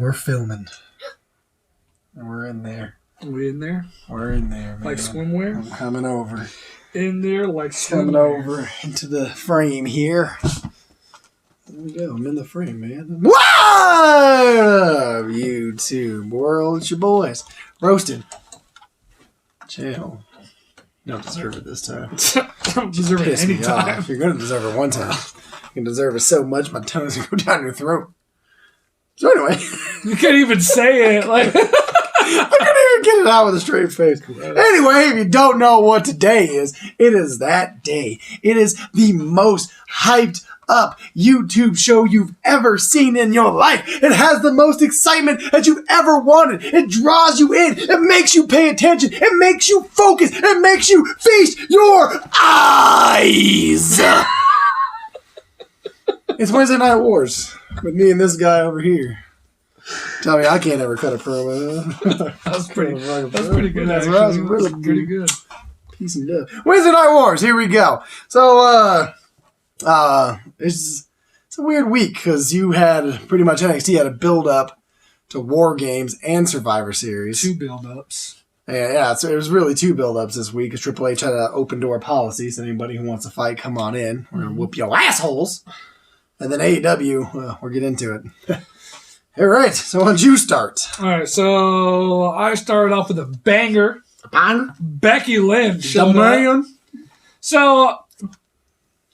we're filming. And we're in there. We in there? We're in there, man. Like swimwear? I'm coming over. In there like swimwear. Coming over into the frame here. There we go. I'm in the frame, man. What up, YouTube world? It's your boys. Roasted. Chill. You don't deserve it this time. I don't deserve it any time. You're going to deserve it one time. You can deserve it so much my tongue's going to go down your throat. So anyway. You can't even say it. Like I couldn't even get it out with a straight face. Anyway, if you don't know what today is, it is that day. It is the most hyped up YouTube show you've ever seen in your life. It has the most excitement that you've ever wanted. It draws you in. It makes you pay attention. It makes you focus. It makes you feast your eyes. It's Wednesday Night Wars with me and this guy over here. Tell me I can't ever cut a promo. That's pretty good. That's really pretty good. Peace and love. Wednesday Night Wars. Here we go. So, it's a weird week because you had pretty much NXT had a build up to War Games and Survivor Series. 2 build-ups. Yeah, so it was really 2 build-ups this week because Triple H had an open door policy. So anybody who wants to fight, come on in. We're gonna whoop your assholes. And then AEW, well, we'll get into it. All right, so why don't you start? All right, so I started off with a banger. Becky Lynch showed up. So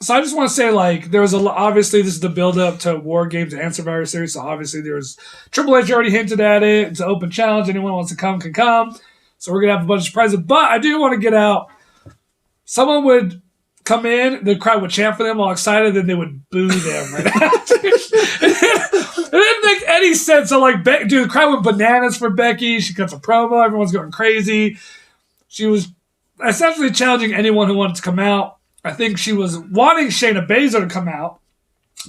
I just want to say, like, there was obviously this is the build-up to War Games and Survivor Series, so obviously there was Triple H already hinted at it. It's an open challenge. Anyone who wants to come can come. So we're going to have a bunch of surprises. But I do want to get out. Someone would come in, the crowd would chant for them all excited, then they would boo them right after. It didn't make any sense. So, like, dude, the crowd went bananas for Becky. She cuts a promo. Everyone's going crazy. She was essentially challenging anyone who wanted to come out. I think she was wanting Shayna Baszler to come out,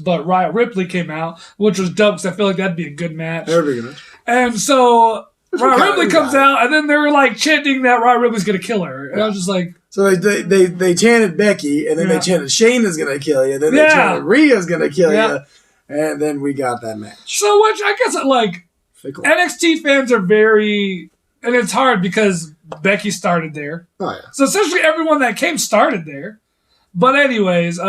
but Rhea Ripley came out, which was dope because I feel like that'd be a good match. That would be a good match. And so Rhea Ripley comes out, and then they were like chanting that Rhea Ripley's going to kill her. And I was just like... So they chanted Becky, and then they chanted Shayna's going to kill you, then they chanted Rhea's going to kill you, and then we got that match. So, which I guess, like, fickle. NXT fans are very... And it's hard because Becky started there. Oh, yeah. So essentially everyone that came started there. But anyways, you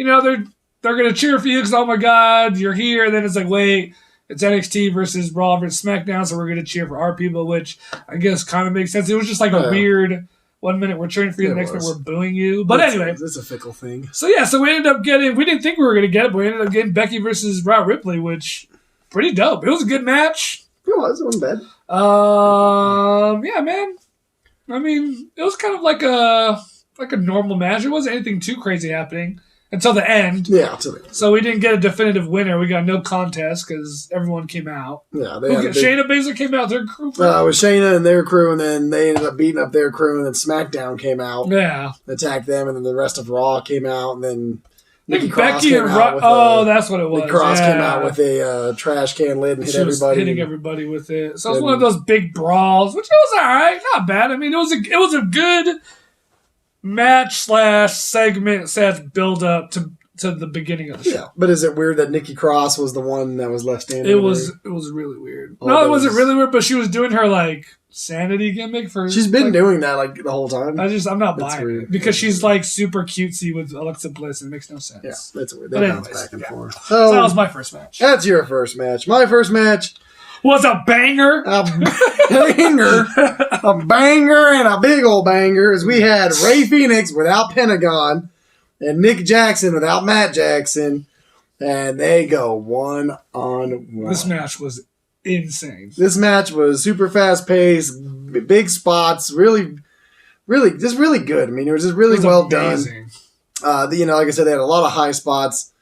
know, they're going to cheer for you because, oh my God, you're here. And then it's like, wait, it's NXT versus Raw versus SmackDown, so we're going to cheer for our people, which I guess kind of makes sense. It was just like a weird... 1 minute we're cheering for you, the next minute we're booing you. But anyway. It's a fickle thing. So yeah, so we ended up getting, we didn't think we were going to get it, but we ended up getting Becky versus Rhea Ripley, which, pretty dope. It was a good match. It wasn't bad. Yeah, man. I mean, it was kind of like a normal match. It wasn't anything too crazy happening until the end. Yeah, until the end. So we didn't get a definitive winner. We got no contest because everyone came out. Yeah, Shayna Baszler came out. Their crew. It was Shayna and their crew, and then they ended up beating up their crew, and then SmackDown came out. Yeah, attacked them, and then the rest of Raw came out, and then Nikki Cross came out. That's what it was. Nikki Cross came out with a trash can lid and hit everybody. Hitting everybody with it. So it was one of those big brawls, which was all right, not bad. I mean, it was a good match / segment / build up to the beginning of the show. Yeah, but is it weird that Nikki Cross was the one that was left standing? It was really weird. No, it wasn't really weird, but she was doing her like sanity gimmick for. She's been doing that like the whole time. I'm not buying it because she's like super cutesy with Alexa Bliss and it makes no sense. Yeah, that's weird. They bounce back and forth. So that was my first match. That's your first match. My first match was a banger. A banger and a big old banger as we had Rey Fenix without Pentagon and Nick Jackson without Matt Jackson, and they go 1-on-1. This match was insane. This match was super fast paced, big spots, really good. I mean, it was just really well done. You know, like I said, they had a lot of high spots.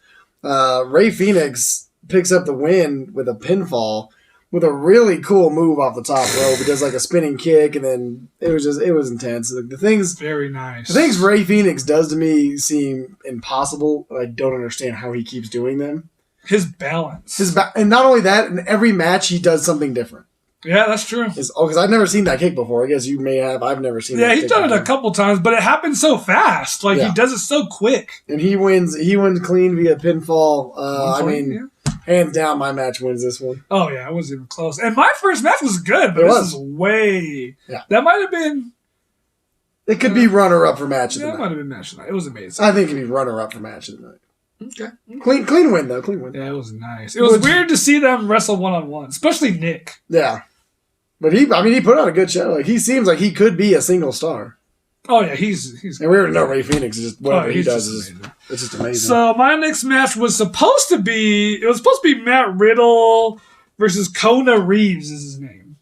Rey Fenix picks up the win with a pinfall with a really cool move off the top rope. He does like a spinning kick, and then it was intense. Like, very nice. The things Rey Fenix does to me seem impossible. I don't understand how he keeps doing them. His balance. And not only that, in every match he does something different. Yeah, that's true. Because I've never seen that kick before. I guess you may have. I've never seen that kick. Yeah, he's done it a couple times, but it happens so fast. Like, he does it so quick. And he wins clean via pinfall. I mean, Hands down, my match wins this one. Oh yeah, it wasn't even close. And my first match was good, but this is way. Yeah. That might have been. It could be runner-up for match of the That night. might have been match of the night. It was amazing. I think it could be runner-up for match of the night. Okay. Clean win, though. Clean win. Yeah, it was nice. It was weird to see them wrestle one-on-one, especially Nick. Yeah. But he put on a good show. Like, he seems like he could be a single star. Oh, yeah, he's And we already know Ray Phoenix is just, whatever he does just is it's just amazing. So, my next match was supposed to be Matt Riddle versus Kona Reeves is his name.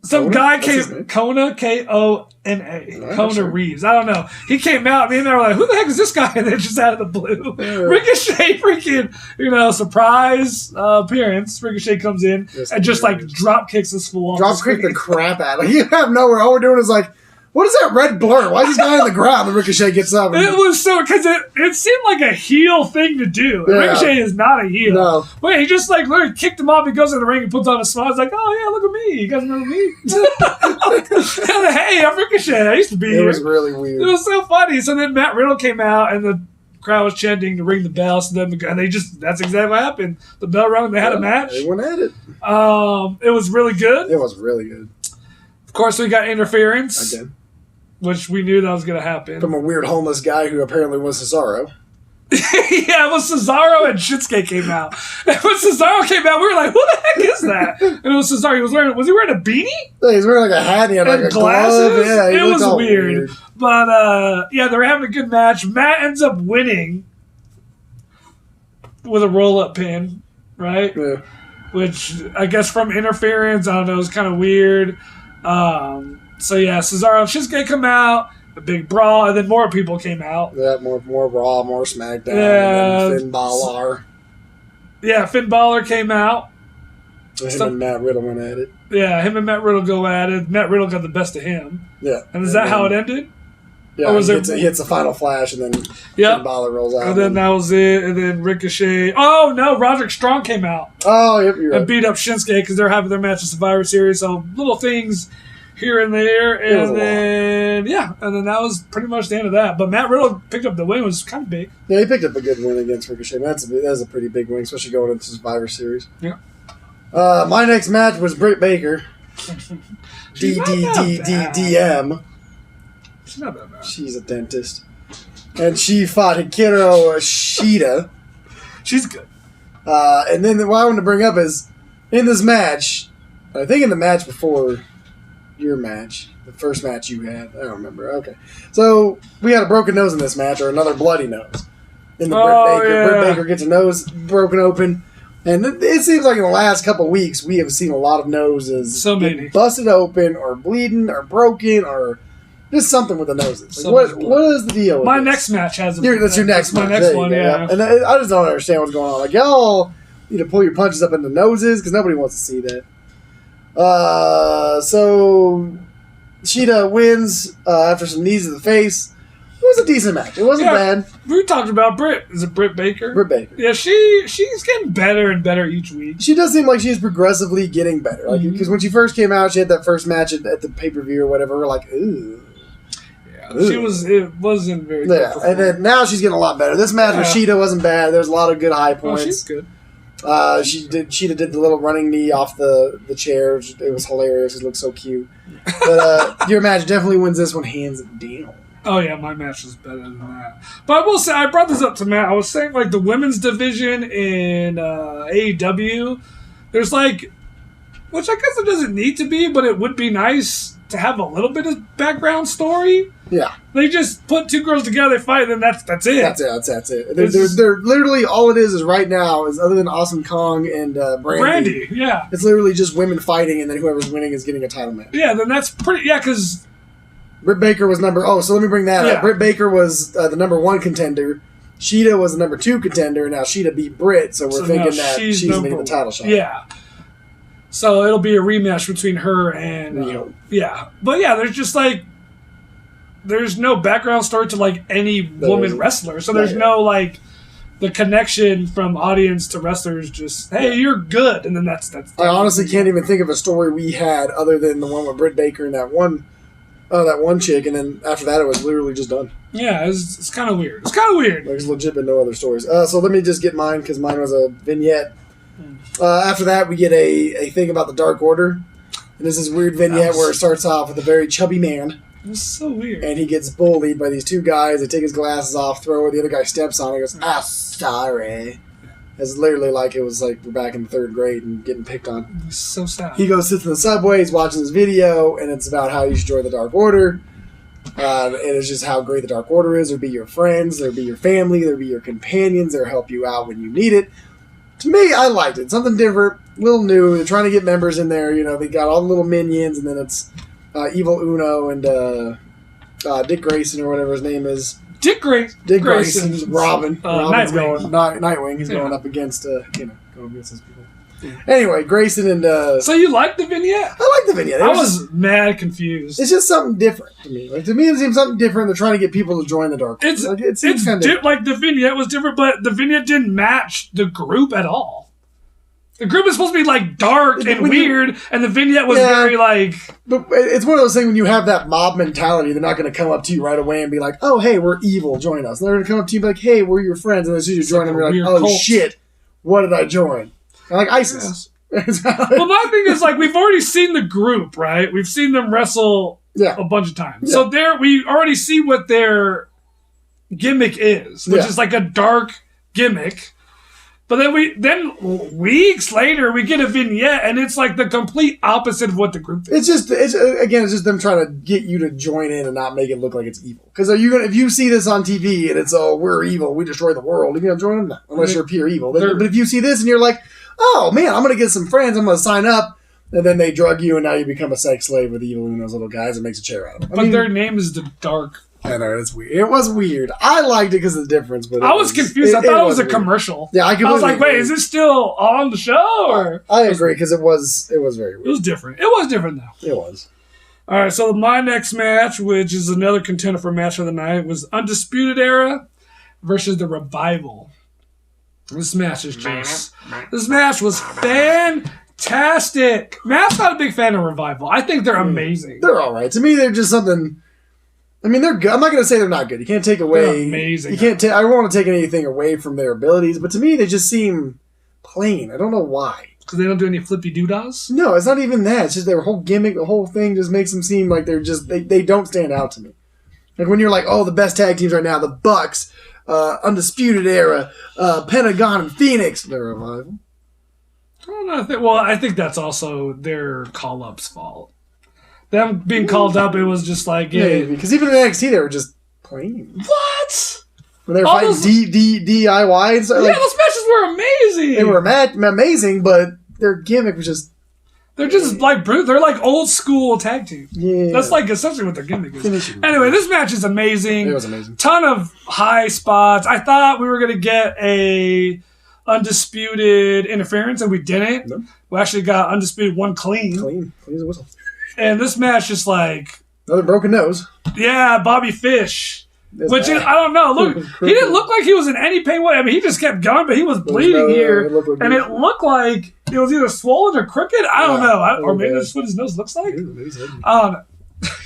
Some Kona? guy That's his came, name? Kona, Kona, I'm Kona sure. Reeves. I don't know. He came out, me and I were like, who the heck is this guy? And then just out of the blue. Yeah. Ricochet freaking, surprise appearance. Ricochet comes in Yes, and just he like is. drop kicks this fool off Drop the kick the screen. crap out of him. You have nowhere. All we're doing is like, what is that red blur? Why is this guy on the ground? And Ricochet gets up. It was so, because it seemed like a heel thing to do. Yeah. Ricochet is not a heel. No. Wait, he just like literally kicked him off. He goes in the ring and puts on a smile. He's like, oh yeah, look at me. You guys remember me? Hey, I'm Ricochet. I used to be It here. was really weird. It was so funny. So then Matt Riddle came out and the crowd was chanting to ring the bell. So then that's exactly what happened. The bell rung. They had a match. Everyone had it. It was really good. It was really good. Of course, we got interference, Again. which we knew that was going to happen. From a weird homeless guy who apparently was Cesaro. Yeah, it was Cesaro and Shinsuke came out. And when Cesaro came out, we were like, "Who the heck is that?" And it was Cesaro. Was he wearing a beanie Yeah, he's wearing like a hat. He had like and a glasses? glove. Yeah, he It looked was all weird. But yeah, they were having a good match. Matt ends up winning with a roll-up pin, right? Yeah. Which I guess from interference, I don't know, it was kind of weird. So yeah, Cesaro and Shinsuke come out, a big brawl, and then more people came out. Yeah, more Raw, more SmackDown, Yeah. and then Finn Balor. Yeah, Finn Balor came out. Him and Matt Riddle went at it. Yeah, him and Matt Riddle go at it. Matt Riddle got the best of him. Yeah. And is that how it ended? Yeah, or was he there- hits a final flash, and then Yep. Finn Balor rolls out. And then that was it. And then Ricochet. Oh, no, Roderick Strong came out Oh, yep, you're and right. beat up Shinsuke because they're having their match at Survivor Series. So little things here and there. It was And a then, yeah. And then that was pretty much the end of that. But Matt Riddle picked up the win. It was kind of big. Yeah, he picked up a good win against Ricochet. That's a pretty big win, especially going into Survivor Series. Yeah. My next match was Britt Baker. She's not that bad. DDDM. She's not that bad. She's a dentist. And she fought Hikaru Shida. She's good. And then what I want to bring up is, in this match, I think in the match before your match, the first match you had, I don't remember. Okay. So, we had a broken nose in this match, or another bloody nose. In the Oh, Britt Baker. yeah. Britt Baker gets her nose broken open. And it seems like in the last couple of weeks, we have seen a lot of noses So getting many. busted open, or bleeding, or broken, or just something with the noses. So Like, much blood. what is the deal with My this? next match has a. That's your next that's my match. next There you one, go, yeah. And I just don't understand what's going on. Like, y'all need to pull your punches up in the noses because nobody wants to see that. So Shida wins after some knees to the face. It was a decent match. It wasn't bad. We talked about Britt. Is it Britt Baker? Britt Baker. Yeah, she's getting better and better each week. She does seem like she's progressively getting better. Like, because when she first came out, she had that first match at the pay-per-view or whatever. We're like, ooh. Yeah, Ooh. It wasn't very good. Yeah, and then now she's getting a lot better. This match with Shida wasn't bad. There's a lot of good high Oh, points. she's good. Shida did the little running knee off the chair. It was hilarious. It looked so cute. But your match definitely wins this one hands down. Oh yeah, my match was better than that. But I will say, I brought this up to Matt. I was saying like the women's division in AEW, there's like, which I guess it doesn't need to be, but it would be nice to have a little bit of background story. Yeah, They just put two girls together, they fight, and then that's it. that's it. They're literally all it is right now is other than Awesome Kong and Brandy, yeah. It's literally just women fighting, and then whoever's winning is getting a title match. Yeah, then that's pretty, yeah, because Britt Baker was so let me bring that Yeah. up. Britt Baker was the number 1 contender. Shida was the number 2 contender, and now Shida beat Britt, so we're now thinking that she's number making the title shot. Yeah. So it'll be a rematch between her and Rio. yeah. But yeah, there's just like there's no background story to like any woman isn't. wrestler. So there's Right. no like the connection from audience to wrestlers just hey, you're good, and then that's I honestly can't even think of a story we had other than the one with Britt Baker and that one that one chick, and then after that, it was literally just done. Yeah, it's kind of weird. It's kind of weird. There's legit been no other stories. So let me just get mine, because mine was a vignette. After that, we get a thing about the Dark Order. And this is weird vignette where it starts off with a very chubby man. It's so weird. And he gets bullied by these two guys. They take his glasses off, throw it. The other guy steps on it and goes, sorry. It's literally like it was like we're back in the 3rd grade and getting picked on. It's so sad. He goes, sits in the subway, he's watching this video, and it's about how you should join the Dark Order. And it's just how great the Dark Order is. There'll be your friends, there'll be your family, there'll be your companions, they'll help you out when you need it. To me, I liked it. Something different, a little new. They're trying to get members in there. You know, they got all the little minions, and then it's Evil Uno and Dick Grayson or whatever his name is. Dick Grayson's Robin. Robin's Nightwing. Nightwing. He's going up against, going against his people. Yeah. Anyway, Grayson and... So you liked the vignette? I liked the vignette. I was mad confused. It's just something different to me. Like, to me, it seems something different. They're trying to get people to join the Dark Order. It seems kind of like the vignette was different, but the vignette didn't match the group at all. The group is supposed to be like dark and weird, and the vignette was very like... But it's one of those things when you have that mob mentality, they're not going to come up to you right away and be like, oh, hey, we're evil, join us. They're going to come up to you and be like, hey, we're your friends. And as soon as you join them, you're like, oh, cult. Shit, what did I join? Like ISIS. Yes. Well, my thing is, like, we've already seen the group, right? We've seen them wrestle a bunch of times. Yeah. So we already see what their gimmick is, which is like a dark gimmick. But then weeks later, we get a vignette, and it's like the complete opposite of what the group is. It's just them trying to get you to join in and not make it look like it's evil. Because if you see this on TV and it's, oh, we're evil, we destroy the world, you're going to join them? No, unless you're pure evil. But if you see this and you're like, oh, man, I'm going to get some friends, I'm going to sign up, and then they drug you, and now you become a sex slave with Evil and those little guys and makes a chair out of them. But their name is the Dark. I know, it's weird. It was weird. I liked it because of the difference, but I was confused. I thought it was a commercial. Yeah, I was like, wait, is it still on the show? Or I agree because it was very weird. It was different. It was different though. It was. All right, so my next match, which is another contender for match of the night, was Undisputed Era versus the Revival. This match is just... This match was fantastic. Matt's not a big fan of Revival. I think they're amazing. They're all right. To me, they're just something... I mean, they're good. I'm not going to say they're not good. You can't take away... They're amazing. You can't. I don't want to take anything away from their abilities, but to me, they just seem plain. I don't know why. Because they don't do any flippy doodads? No, it's not even that. It's just their whole gimmick, the whole thing just makes them seem like they're just... They don't stand out to me. Like when you're like, oh, the best tag teams right now, the Bucks, Undisputed Era, Pentagon and Phoenix, they're Revival. I don't know. I think that's also their call-up's fault. Them being called up, it was just like... Yeah, because even in NXT, they were just plain. What? When they were fighting DIY and stuff. Yeah, those matches were amazing. They were amazing, but their gimmick was just... They're just like... They're like old school tag team. Yeah. That's like essentially what their gimmick is. Anyway, this match is amazing. It was amazing. Ton of high spots. I thought we were going to get a Undisputed interference, and we didn't. No. We actually got Undisputed one clean. Clean as a whistle. And this match just like... Another broken nose. Yeah, Bobby Fish. Which is, I don't know. Look, he didn't look like he was in any pain. I mean, he just kept going, but he was bleeding here. And it looked like it was either swollen or crooked. I don't know. Or maybe that's what his nose looks like. I don't know.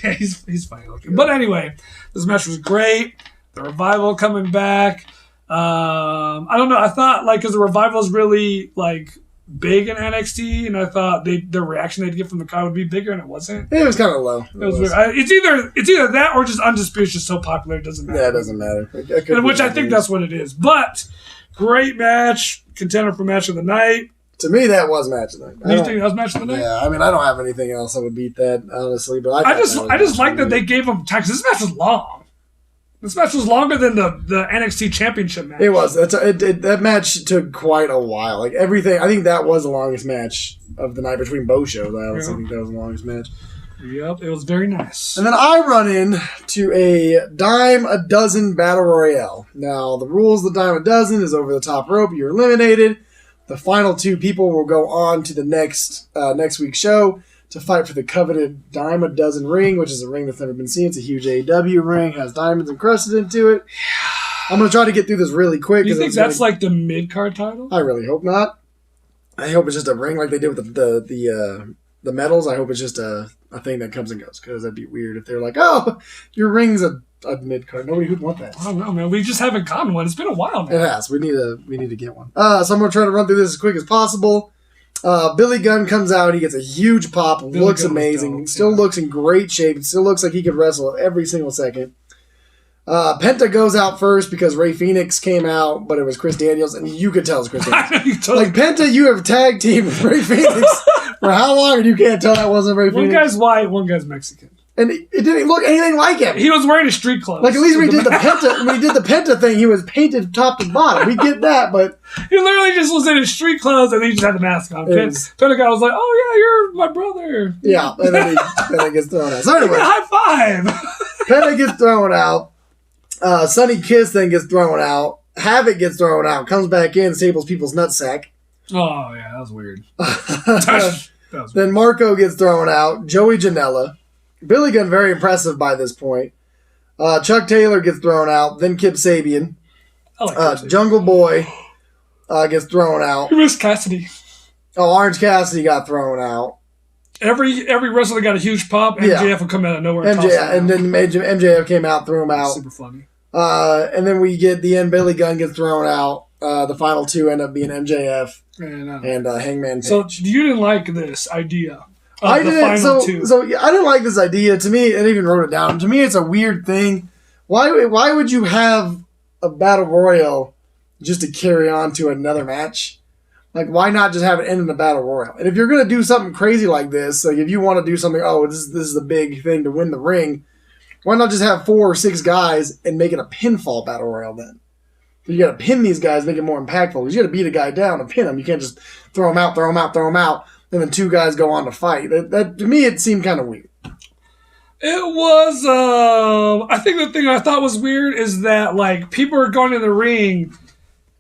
Yeah, he's funny looking. But anyway, this match was great. The Revival coming back. I don't know. I thought, like, because the Revival is really, like... big in NXT, and I thought the reaction they'd get from the crowd would be bigger, and it wasn't. It was kind of low. It was weird. It's either that or just Undisputed is just so popular it doesn't matter. Yeah, it doesn't matter. Which I think that's what it is. But great match, contender for match of the night. To me, that was match of the night. You think that was match of the night? Yeah, I mean, I don't have anything else that would beat that, honestly. But I just like that they gave them time because this match was long. This match was longer than the NXT Championship match. It was. That match took quite a while. Like everything, I think that was the longest match of the night between both shows. I honestly think that was the longest match. Yep, it was very nice. And then I run in to a dime a dozen battle royale. Now the rules of the dime a dozen is over the top rope. You're eliminated. The final two people will go on to the next week's show to fight for the coveted dime a dozen ring, which is a ring that's never been seen. It's a huge AEW ring, has diamonds encrusted into it. I'm going to try to get through this really quick. Do you think that's like the mid-card title? I really hope not. I hope it's just a ring like they did with the medals. I hope it's just a a thing that comes and goes, because that'd be weird if they're like, oh, your ring's a mid-card. Nobody would want that. I don't know, man. We just haven't gotten one. It's been a while now. It has. We need to get one. So I'm going to try to run through this as quick as possible. Billy Gunn comes out. He gets a huge pop. Looks amazing. Dope, still looks in great shape. Still looks like he could wrestle every single second. Penta goes out first because Rey Fenix came out, but it was Chris Daniels, and you could tell it's Chris Daniels. Like, Penta, you have tag team with Rey Fenix for how long, and you can't tell that wasn't Rey Fenix? One guy's white, one guy's Mexican. And it didn't look anything like him. He was wearing a street clothes. Like, at least when he did the Penta thing, he was painted top to bottom. We get that, but he literally just was in his street clothes, and he just had the mask on. Penta guy was like, "Oh yeah, you're my brother." Yeah, and then he gets thrown out. So anyway, high five. Penta gets thrown out. Sonny Kiss then gets thrown out. Havoc gets thrown out. Comes back in, staples people's nutsack. Oh yeah, that was weird. Then Marco gets thrown out. Joey Janela. Billy Gunn very impressive by this point. Chuck Taylor gets thrown out. Then Kip Sabian. Jungle Boy gets thrown out. You missed Cassidy. Oh, Orange Cassidy got thrown out. Every wrestler got a huge pop. MJF would come out of nowhere. And then MJF came out, threw him out. Super funny. And then we get the end. Billy Gunn gets thrown out. The final two end up being MJF and Hangman Page. So you didn't like this idea? I didn't. So I didn't like this idea. To me, I even wrote it down. To me, it's a weird thing. Why would you have a battle royal just to carry on to another match? Like, why not just have it end in a battle royal? And if you're gonna do something crazy like this, like if you want to do something, this is the big thing to win the ring. Why not just have 4 or 6 guys and make it a pinfall battle royal then? You got to pin these guys, make it more impactful. Because you got to beat a guy down and pin him. You can't just throw him out, and then 2 guys go on to fight. That to me, it seemed kind of weird. It was. I think the thing I thought was weird is that like people were going in the ring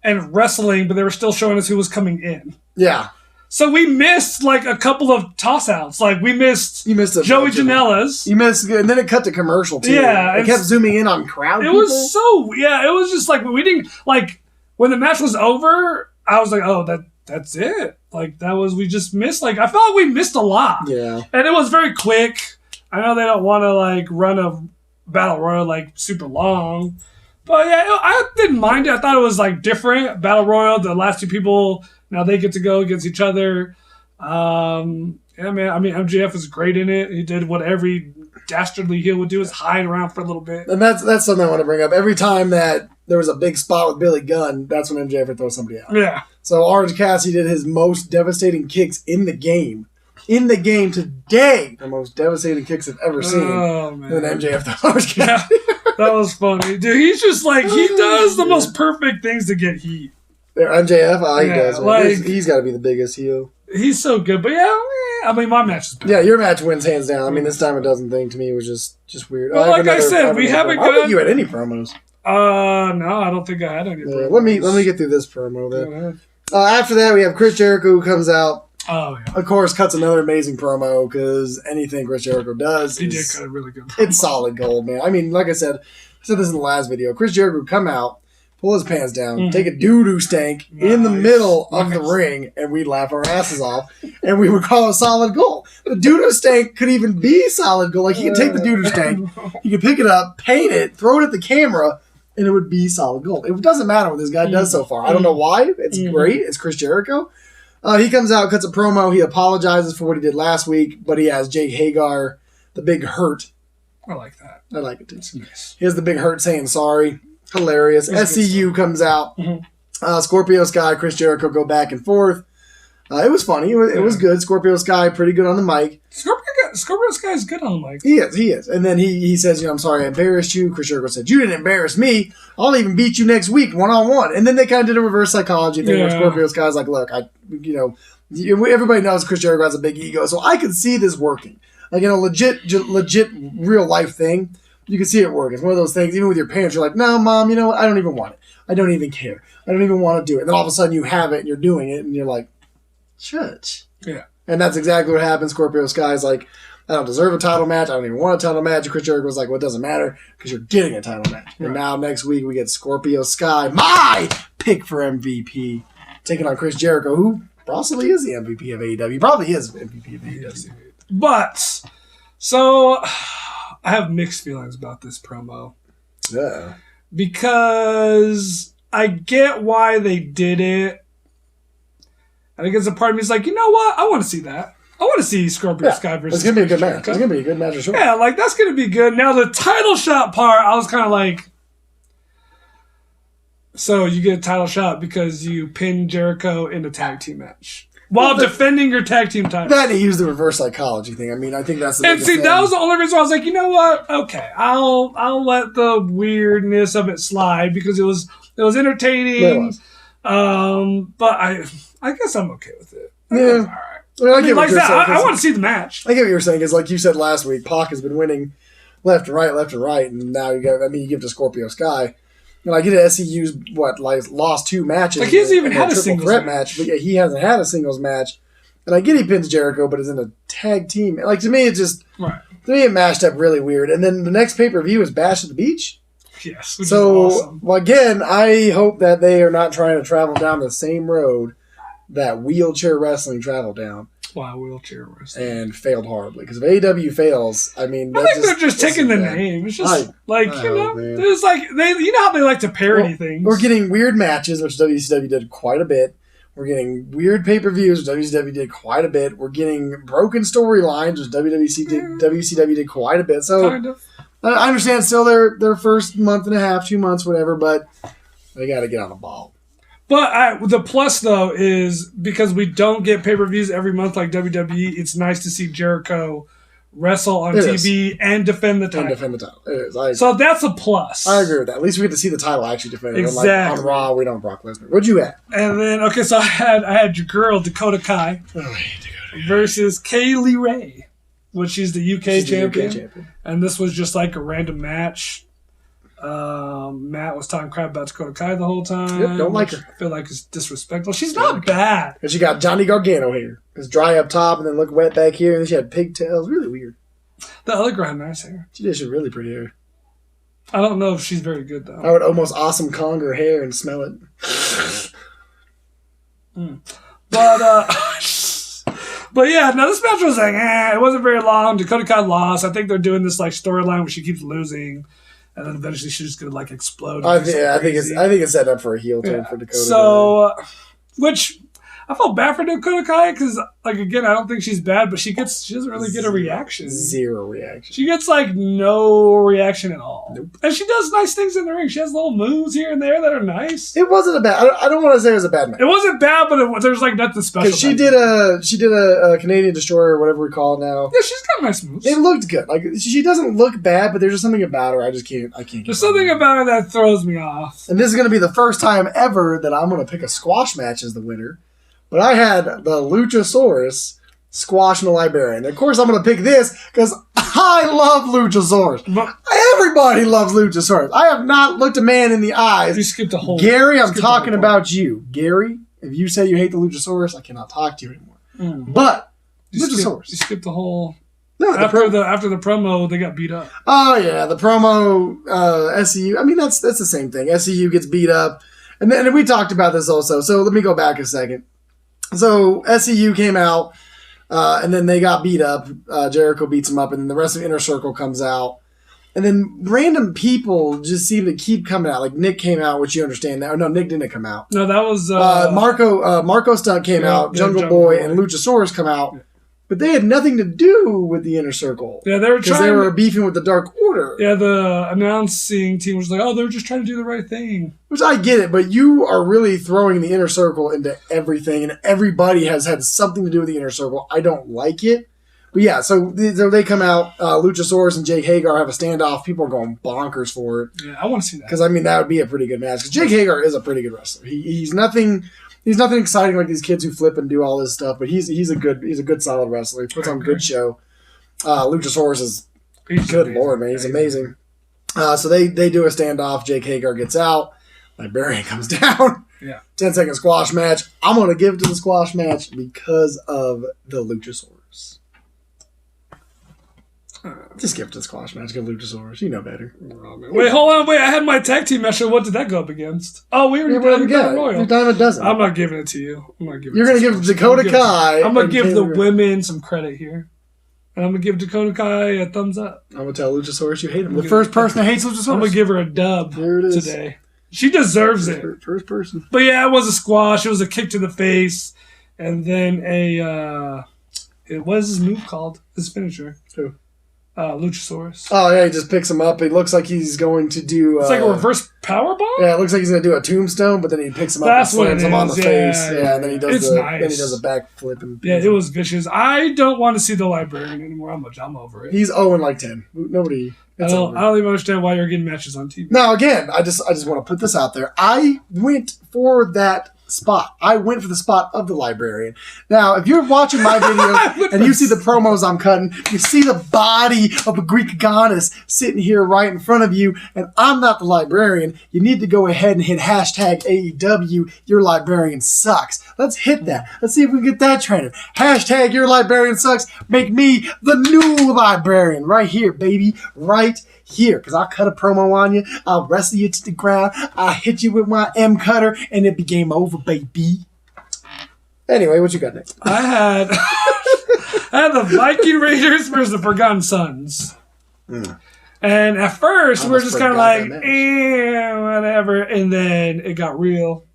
and wrestling, but they were still showing us who was coming in. Yeah. So we missed like a couple of toss-outs. Like we missed Joey Janela's. You missed, and then it cut to commercial too. Yeah, it kept zooming in on crowd. It was so It was just like we didn't like when the match was over. I was like, oh, that's it. Like we just missed. Like I felt like we missed a lot. Yeah, and it was very quick. I know they don't want to like run a battle royal like super long, but yeah, I didn't mind it. I thought it was like different battle royal. The last 2 people. Now they get to go against each other. Yeah, man. I mean, MJF is great in it. He did what every dastardly heel would do, is hide around for a little bit. And that's something I want to bring up. Every time that there was a big spot with Billy Gunn, that's when MJF would throw somebody out. Yeah. So Orange Cassidy did his most devastating kicks in the game. In the game today, the most devastating kicks I've ever seen. Oh, man. And then MJF threw Orange Cassidy. Yeah, that was funny. Dude, he's just like, he does the most perfect things to get heat. MJF, he does. Like, he's got to be the biggest heel. He's so good, but I mean, my match is better. Yeah, your match wins hands down. I mean, this time it doesn't thing to me was just weird. Well, like I said, we haven't got. I don't think you had any promos. No, I don't think I had any promos. Let me get through this promo then. After that, we have Chris Jericho who comes out. Oh yeah. Of course, cuts another amazing promo because anything Chris Jericho does, he did cut a really good promo. It's solid gold, man. I mean, like I said this in the last video. Chris Jericho would come out, pull his pants down, take a doo-doo stank in the middle of the ring, and we'd laugh our asses off, and we would call it solid gold. The doo-doo stank could even be solid gold. Like, he could take the doo-doo stank, he could pick it up, paint it, throw it at the camera, and it would be solid gold. It doesn't matter what this guy does so far. I don't know why. It's great. It's Chris Jericho. He comes out, cuts a promo. He apologizes for what he did last week, but he has Jake Hagar, the Big Hurt. I like that. I like it too. Nice. He has the Big Hurt saying sorry. Hilarious. SCU comes out. Scorpio Sky, Chris Jericho go back and forth. It was funny. It was good. Scorpio Sky, pretty good on the mic. Scorpio Sky is good on the mic. He is. And then he says, I'm sorry I embarrassed you. Chris Jericho said, you didn't embarrass me. I'll even beat you next week, one-on-one. And then they kind of did a reverse psychology thing where Scorpio Sky's like, look, everybody knows Chris Jericho has a big ego, so I could see this working. Like in a legit real-life thing, you can see it work. It's one of those things, even with your parents, you're like, no, Mom, you know what? I don't even want it. I don't even care. I don't even want to do it. And then all of a sudden you have it and you're doing it and you're like, church. Yeah. And that's exactly what happened. Scorpio Sky's like, I don't deserve a title match. I don't even want a title match. And Chris Jericho was like, well, it doesn't matter because you're getting a title match. Right. And now next week we get Scorpio Sky, my pick for MVP, taking on Chris Jericho, who possibly is the MVP of AEW. Probably is MVP of AEW. But So, I have mixed feelings about this promo. Yeah. Because I get why they did it. I think it's a part of me is like, you know what? I want to see that. I want to see Scorpio Sky versus. It's gonna be a good match. Jericho. It's gonna be a good match for sure. Yeah, like that's gonna be good. Now the title shot part, I was kind of like, so you get a title shot because you pinned Jericho in a tag team match while defending your tag team title. Then he used the reverse psychology thing. I mean, I think that's the and see, that was the only reason I was like, you know what? Okay, I'll let the weirdness of it slide because it was entertaining. It was. But I guess I'm okay with it. Yeah. All right. I mean, like that, I want to see the match. I get what you're saying. Is like you said last week, Pac has been winning left and right, and now you got. I mean, you give to Scorpio Sky. And I get it. SCU's lost 2 matches. Like he hasn't even had a singles threat match. But yeah, he hasn't had a singles match. And I get he pins Jericho, but it's in a tag team. Like to me, it just to me it matched up really weird. And then the next pay-per-view is Bash at the Beach. Yes, which so is awesome. Well, again, I hope that they are not trying to travel down the same road that wheelchair wrestling traveled down. Wow, wheelchair wrestling. And failed horribly. Because if AEW fails, I mean... I think they're just taking the name. It's just it's like, you know how they like to parody things. We're getting weird matches, which WCW did quite a bit. We're getting weird pay-per-views, which WCW did quite a bit. We're getting broken storylines, which WCW did quite a bit. So, kind of. I understand still their first month and a half, 2 months, whatever, but they got to get on the ball. But the plus, though, is because we don't get pay-per-views every month like WWE, it's nice to see Jericho wrestle on TV and defend the title. It is. So that's a plus. I agree with that. At least we get to see the title actually defended. Exactly. Like on Raw, we don't Brock Lesnar. What'd you have? And then, okay, so I had your girl, Dakota Kai, versus Kaylee Ray, which is the UK champion. And this was just like a random match. Matt was talking crap about Dakota Kai the whole time. Yep, don't like her. I feel like it's disrespectful. She's not bad. And she got Johnny Gargano hair. It's dry up top and then look wet back here. And then she had pigtails. Really weird. The other girl had nice hair. She did. She had really pretty hair. I don't know if she's very good, though. I would almost awesome Kong her hair and smell it. But yeah, no, this match was like, it wasn't very long. Dakota Kai lost. I think they're doing this like storyline where she keeps losing. And then eventually she's just gonna like explode. I think it's set up for a heel turn for Dakota. So, which I felt bad for Dakota Kai because, like, again, I don't think she's bad, but she doesn't really get a reaction. Zero reaction. She gets like no reaction at all. Nope. And she does nice things in the ring. She has little moves here and there that are nice. It wasn't a bad. I don't want to say it was a bad match. It wasn't bad, but there's like nothing special. Because she did a Canadian Destroyer or whatever we call it now. Yeah, she's got nice moves. It looked good. Like she doesn't look bad, but there's just something about her I can't. There's something about her that throws me off. And this is going to be the first time ever that I'm going to pick a squash match as the winner. But I had the Luchasaurus squashing the Liberian. Of course, I'm going to pick this because I love Luchasaurus. Everybody loves Luchasaurus. I have not looked a man in the eyes. You skipped a whole. Gary, I'm talking about you. Gary, if you say you hate the Luchasaurus, I cannot talk to you anymore. But Luchasaurus. You skipped the whole. No, after the promo, they got beat up. Oh yeah, the promo SCU. I mean, that's the same thing. SCU gets beat up, and then we talked about this also. So let me go back a second. So SCU came out, and then they got beat up. Jericho beats them up, and then the rest of Inner Circle comes out. And then random people just seem to keep coming out. Like Nick came out, which you understand that. Oh, no, Nick didn't come out. No, that was... Marco Stunt came out. Jungle Boy and Luchasaurus come out. Yeah. But they had nothing to do with the Inner Circle. Yeah, they were trying... Because they were beefing with the Dark Order. Yeah, the announcing team was like, oh, they're just trying to do the right thing. Which I get it, but you are really throwing the Inner Circle into everything, and everybody has had something to do with the Inner Circle. I don't like it. But yeah, so they come out, Luchasaurus and Jake Hagar have a standoff. People are going bonkers for it. Yeah, I want to see that. Because, I mean, that would be a pretty good match. Because Jake Hagar is a pretty good wrestler. He's nothing exciting like these kids who flip and do all this stuff, but he's a good solid wrestler. He puts on a good show. Luchasaurus is good lord, man. He's amazing. So they do a standoff. Jake Hagar gets out. Liberian comes down. Yeah. 10-second squash match. I'm going to give it to the squash match because of the Luchasaurus. Just give it to the squash match. Give Luchasaurus. You know better. Wait, hold on. Wait, I had my tag team match. What did that go up against? Oh, we already did Royal. You're done a dozen. I'm not giving it to you. You're going to give Dakota Kai. I'm going to give the women some credit here. And I'm going to give Dakota Kai a thumbs up. I'm going to tell Luchasaurus you hate him. The first person that hates Luchasaurus. I'm going to give her a dub today. She deserves it. First person. But yeah, it was a squash. It was a kick to the face. And then what is his move called? His finisher. Who? Luchasaurus. Oh, yeah, he just picks him up. It looks like he's going to do... it's like a reverse powerbomb? Yeah, it looks like he's going to do a tombstone, but then he picks him up and slams him on the face. Yeah, and then he does nice. Then he does a backflip. And it was vicious. I don't want to see the Librarian anymore. I'm over it. He's 0-10. Nobody... I don't even understand why you're getting matches on TV. Now, again, I just want to put this out there. I went for that spot. I went for the spot of the Librarian. Now, if you're watching my video and you see the promos I'm cutting, you see the body of a Greek goddess sitting here right in front of you, and I'm not the Librarian, you need to go ahead and hit hashtag AEW, your Librarian sucks. Let's hit that. Let's see if we can get that trending. Hashtag your Librarian sucks. Make me the new Librarian right here, baby. Right here, because I'll cut a promo on you, I'll wrestle you to the ground, I'll hit you with my M cutter, and it be game over, baby. Anyway, what you got next? I had the Viking Raiders versus the Forgotten Sons. And at first, we were just kind of like, whatever, and then it got real.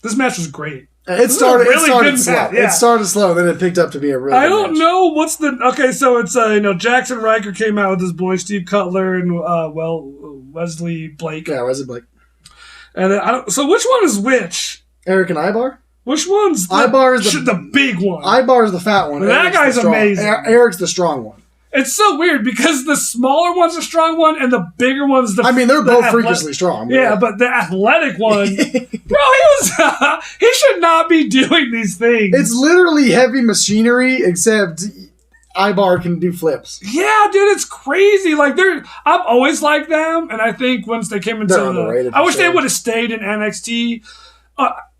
This match was great. It started slow. Yeah. It started slow, then it picked up to be a really I don't know what's the... Okay, so it's, Jackson Riker came out with his boy Steve Cutler and, Wesley Blake. Yeah, Wesley Blake. And so which one is which? Eric and Ibar? Which one's the big one? Ibar's the fat one. That guy's amazing. Eric's the strong one. It's so weird because the smaller one's the strong one and the bigger one's the... they're both freakishly strong. Yeah, but the athletic one... bro, he should not be doing these things. It's literally heavy machinery, except Ibar can do flips. Yeah, dude, it's crazy. Like, I've always liked them, and I think once they came into I wish they would have stayed in NXT.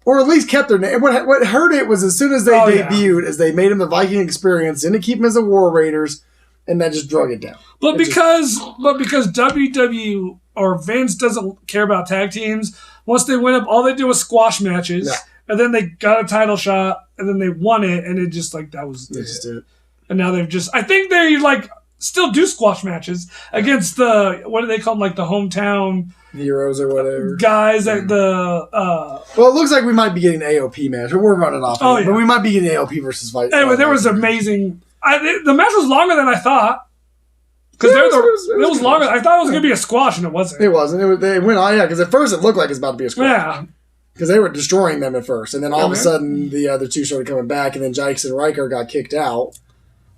Or at least kept their name. What hurt it was as soon as they debuted, is they made him the Viking Experience, didn't keep him as a War Raiders, and that just drug it down. But because WWE or Vince doesn't care about tag teams, once they went up, all they did was squash matches, and then they got a title shot, and then they won it, and it just like that was it. And now they've just, I think they like still do squash matches against the, what do they call them, like the hometown heroes or whatever guys at the. Well, it looks like we might be getting an AOP match. We're running off, but we might be getting AOP versus Viking. Anyway, there was amazing. The match was longer than I thought. Because it was longer. I thought it was going to be a squash, and it wasn't. It wasn't. They went on, because at first it looked like it was about to be a squash. Yeah. Because they were destroying them at first, and then all of a sudden the other two started coming back, and then Jackson Riker got kicked out.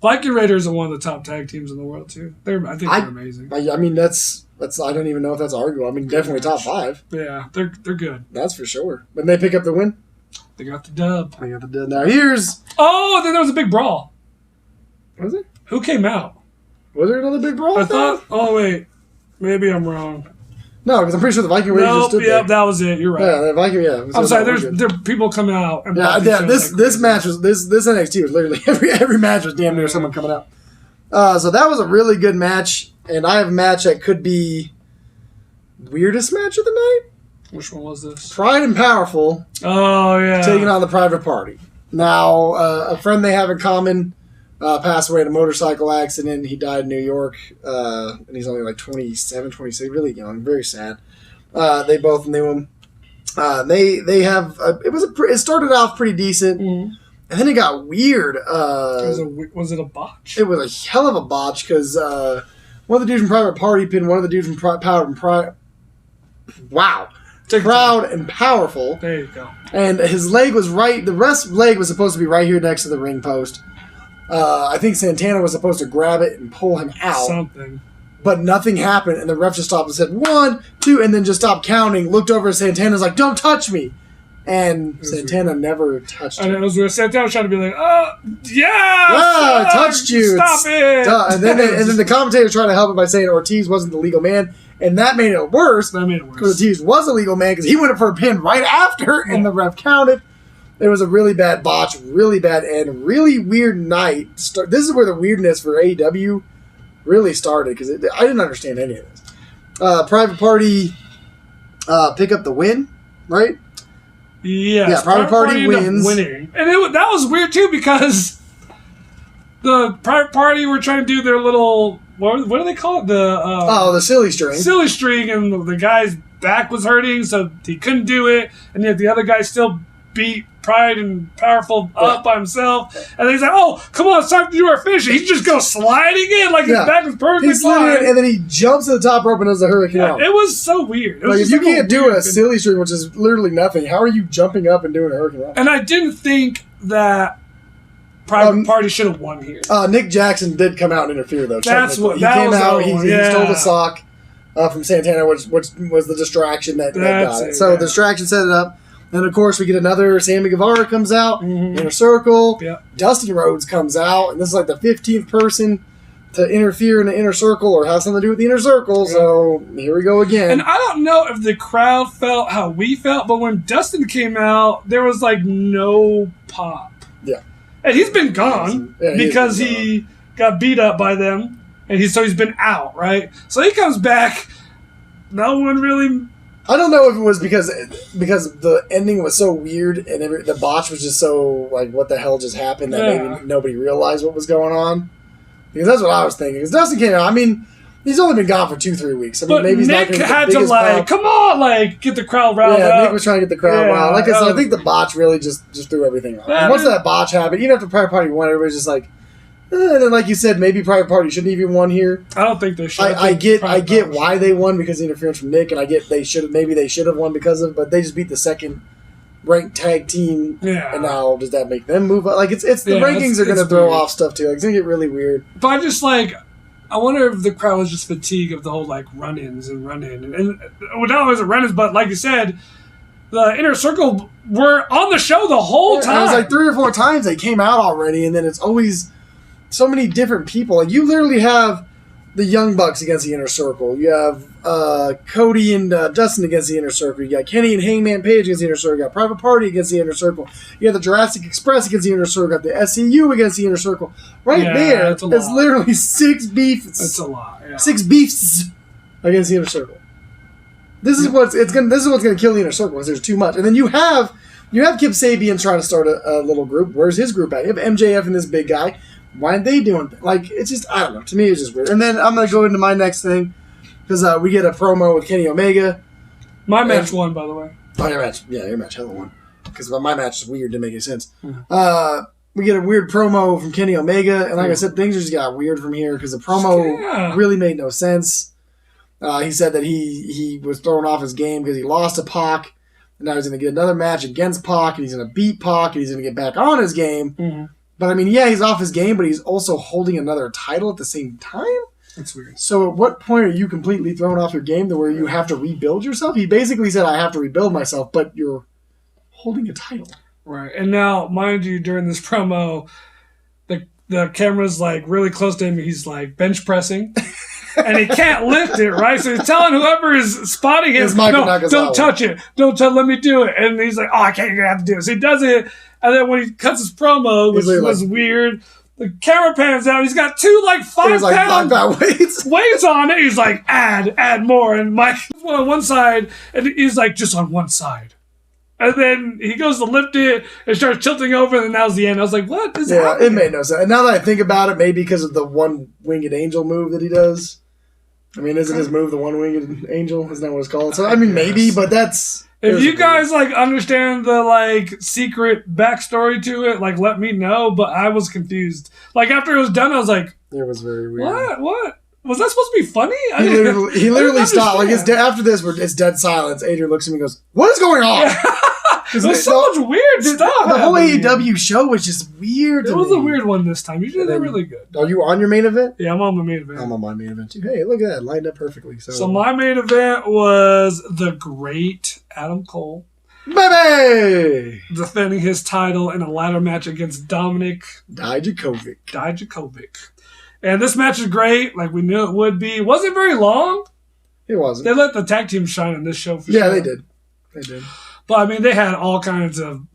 Viking Raiders are one of the top tag teams in the world too. I think they're amazing. I mean, that's. I don't even know if that's arguable. I mean, definitely top 5. Yeah, they're good. That's for sure. But they pick up the win. They got the dub. Now here's. Oh, then there was a big brawl. Was it? Who came out? Was there another big brawl? I thought. Oh wait, maybe I'm wrong. No, because I'm pretty sure the Viking Raiders just stood there. That was it. You're right. Yeah, the Viking. Yeah. I'm sorry. There are people coming out. And This match was this NXT was literally every match was damn near someone coming out. So that was a really good match, and I have a match that could be weirdest match of the night. Which one was this? Pride and Powerful. Oh yeah. Taking on the Private Party. Now, a friend they have in common passed away in a motorcycle accident. He died in New York, and he's only like 27, 26, really young, very sad. They both knew him. They have it started off pretty decent, and then it got weird. Was it a botch? It was a hell of a botch because one of the dudes from Private Party pinned one of the dudes from Proud and Powerful. There you go. And his leg was right. The rest leg was supposed to be right here next to the ring post. I think Santana was supposed to grab it and pull him out. Something. But nothing happened, and the ref just stopped and said 1, 2, and then just stopped counting. Looked over at Santana's like, "Don't touch me," and Santana never touched him. And it was where Santana was trying to be like, "Oh, yeah, I touched you. Stop it!" And then the commentators tried to help it by saying Ortiz wasn't the legal man, and that made it worse. Because Ortiz was a legal man because he went up for a pin right after, and the ref counted. It was a really bad botch, really bad end, really weird night. This is where the weirdness for AEW really started because I didn't understand any of this. Private Party pick up the win, right? Yes. Yeah, Private Party wins. Winning. And that was weird too because the private party were trying to do their little what do they call it? The silly string. Silly string, and the guy's back was hurting, so he couldn't do it, and yet the other guy still beat Pride and Powerful up by himself, and he's like, "Oh, come on, it's time to do our finish." He just goes sliding in like his back was perfectly fine, and then he jumps to the top rope and does a hurricane. Yeah, it was so weird. It was if you can't do a silly string, which is literally nothing, how are you jumping up and doing a hurricane? And I didn't think that Private Party should have won here. Nick Jackson did come out and interfere, though. That's what he came out. He stole the yeah. sock from Santana, which was the distraction that got it. So yeah. the distraction set it up. And, of course, we get another Sammy Guevara comes out, Inner Circle. Yeah. Dusty Rhodes comes out, and this is like the 15th person to interfere in the Inner Circle or have something to do with the Inner Circle. Yeah. So here we go again. And I don't know if the crowd felt how we felt, but when Dustin came out, there was like no pop. Yeah. And he's been gone because he got beat up by them, and he's been out, right? So he comes back. No one really. I don't know if it was because the ending was so weird and the botch was just so like what the hell just happened that maybe nobody realized what was going on. Because that's what I was thinking. Because Dustin came out. I mean, he's only been gone for 2-3 weeks. I mean, maybe he's Nick not going had to come on, get the crowd riled up. Yeah, Nick was trying to get the crowd riled. Like I said, I think the botch really just threw everything off. And once that botch happened, even after Private Party won, everybody's just like. And then, like you said, maybe Private Party shouldn't even won here. I don't think they should. I get why they won because of interference from Nick, and I get they should have won because of, but they just beat the second ranked tag team. Yeah. And now does that make them move up? Like it's the rankings are going to throw off stuff too. Like, it's going to get really weird. But I just I wonder if the crowd was just fatigued of the whole run-ins and run-in, and not only was it run-ins, but like you said, the Inner Circle were on the show the whole time. It was like 3 or 4 times they came out already, and then it's always. So many different people. Like you literally have the Young Bucks against the Inner Circle. You have Cody and Dustin against the Inner Circle. You got Kenny and Hangman Page against the Inner Circle. You got Private Party against the Inner Circle. You have the Jurassic Express against the Inner Circle. You got the SCU against the Inner Circle. There, it's literally 6 beefs. That's a lot. Yeah. 6 beefs against the Inner Circle. This is what's gonna kill the Inner Circle because there's too much. And then you have Kip Sabian trying to start a little group. Where's his group at? You have MJF and this big guy. Why aren't they doing things? Like, it's just, I don't know. To me, it's just weird. And then I'm going to go into my next thing because we get a promo with Kenny Omega. My match won, by the way. Oh, your match. Yeah, your match hella won. Because my match is weird. Didn't make any sense. Mm-hmm. We get a weird promo from Kenny Omega. And like I said, things just got weird from here because the promo really made no sense. He said that he was thrown off his game because he lost to Pac. And now he's going to get another match against Pac. And he's going to beat Pac. And he's going to get back on his game. Mm-hmm. But, I mean, yeah, he's off his game, but he's also holding another title at the same time? That's weird. So at what point are you completely thrown off your game to where you have to rebuild yourself? He basically said, I have to rebuild myself, but you're holding a title. Right. And now, mind you, during this promo, the camera's, really close to him. He's, bench pressing. And he can't lift it, right? So he's telling whoever is spotting him, no, don't touch it. Let me do it. And he's like, oh, I can't, you're going to have to do it. So he does it. And then when he cuts his promo, which was weird, the camera pans out. He's got 2 5-pound weights on it. He's like, add more. And Mike's on one side, and he's like, just on one side. And then he goes to lift it and starts tilting over, and then that was the end. I was like, what is happening? It made no sense. And now that I think about it, maybe because of the one-winged angel move that he does. I mean, isn't his move the one-winged angel? Isn't that what it's called? So, I mean, maybe, but that's... If you guys understand the secret backstory to it, let me know. But I was confused. After it was done, I was like, "It was very weird." What? Was that supposed to be funny? He literally stopped. After this, it's dead silence. Adrian looks at me and goes, "What is going on?" Yeah. There's so much weird stuff. The whole AEW show was just weird. It was a weird one this time. Usually they're really good. Are you on your main event? Yeah, I'm on my main event. I'm on my main event too. Hey, look at that. Lined up perfectly. So my main event was the great Adam Cole. Baby! Defending his title in a ladder match against Dominik Dijakovic. And this match is great, like we knew it would be. Wasn't very long. It wasn't. They let the tag team shine in this show for sure. They did. But, I mean, they had all kinds of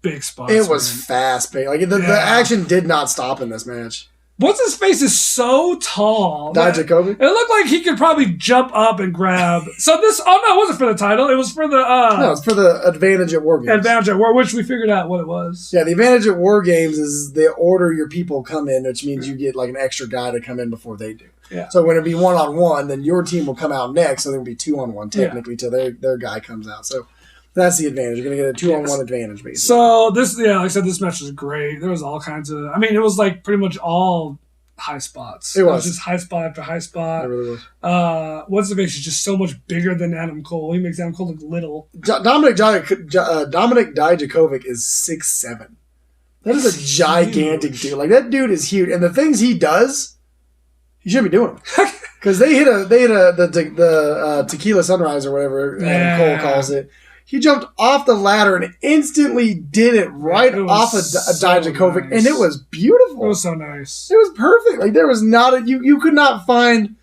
big spots. It was fast-paced. The action did not stop in this match. What's his face is so tall. Dijakovic? It looked like he could probably jump up and grab. So this, oh no, it wasn't for the title. It was for the no, it's for the advantage at War Games. Advantage at War, which we figured out what it was. Yeah, the advantage at War Games is the order your people come in, which means you get like an extra guy to come in before they do. Yeah. So when it be 1-on-1, then your team will come out next, so there will be 2-on-1 technically till their guy comes out. So that's the advantage. You're going to get a 2-on-1 advantage, basically. So this, like I said, this match was great. There was all kinds of, I mean, it was like pretty much all high spots. It was just high spot after high spot. It really was. What's the face is just so much bigger than Adam Cole. He makes Adam Cole look little. Dominic Dijakovic is 6'7". That is a gigantic dude. Like, that dude is huge. And the things he does, he shouldn't be doing them. Because they hit the tequila sunrise or whatever Adam Cole calls it. He jumped off the ladder and instantly did it off of Dijakovic, nice. and it was beautiful. It was so nice. It was perfect. Like, there was not you could not find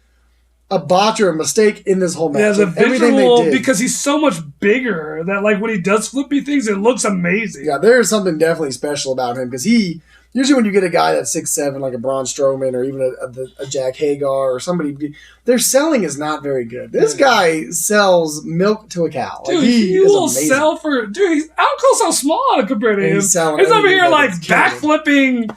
a botch or a mistake in this whole match. Yeah, the like, everything they visual, did, because he's so much bigger that like when he does flippy things, it looks amazing. Yeah, there is something definitely special about him because usually when you get a guy that's 6'7", like a Braun Strowman or even a Jack Hagar or somebody, their selling is not very good. This guy sells milk to a cow. Dude, like, he will sell for... Dude, Adam Cole's so small compared to him. He's over here like backflipping